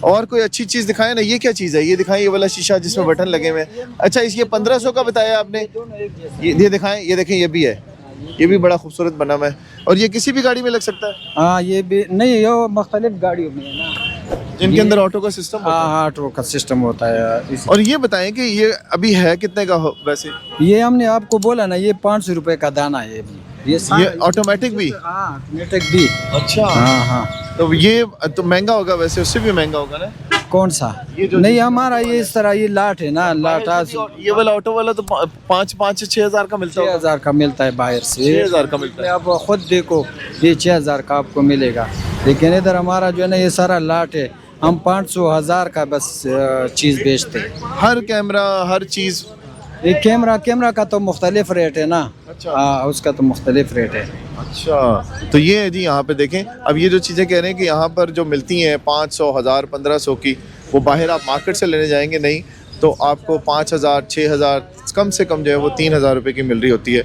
और कोई अच्छी चीज़ दिखाएं ना। ये क्या चीज़ है? ये दिखाएं, ये वाला शीशा जिसमें बटन लगे हुए हैं। अच्छा, इस ये 1500 का बताया आपने। ये दिखाएं, ये देखें, ये भी है, ये भी बड़ा खूबसूरत बना हुआ है। और ये किसी भी गाड़ी में लग सकता है? हाँ ये भी नहीं, ये मुख्तलिफ गाड़ियों में है ना, जिनके अंदर ऑटो का सिस्टम होता है। हाँ ऑटो का सिस्टम होता है और ये बताएं कि ये अभी है कितने का वैसे? ये हमने आपको बोला ना, ये 500 रुपए का दाना है ये भी। ये ऑटोमेटिक भी? हाँ ऑटोमेटिक भी। अच्छा। हाँ हाँ। तो ये तो महंगा होगा वैसे, उससे भी महंगा होगा ना? कौन सा? ये जो नहीं हमारा ये इस तरह ये लाट है ना, लाटा ये वाला ऑटो वाला तो 5,000-6,000 का मिलता होगा। 6,000 का मिलता है बाहर से। 6,000 का मिलता है। आप खुद देखो, ये 6,000 का आपको मिलेगा, लेकिन इधर हमारा जो है ना ये सारा लाट है। हम 500,000 का बस चीज़ बेचते हैं। हर कैमरा, हर चीज़। ये कैमरा का तो मुख्तलिफ रेट है ना। अच्छा। हाँ उसका तो मुख्तलिफ रेट है। अच्छा, तो ये है जी। यहाँ पे देखें, अब ये जो चीज़ें कह रहे हैं कि यहाँ पर जो मिलती हैं 500, 1000, 1500 की, वो बाहर आप मार्केट से लेने जाएंगे नहीं तो आपको 5,000, 6,000, कम से कम जो है वो 3,000 रुपये की मिल रही होती है।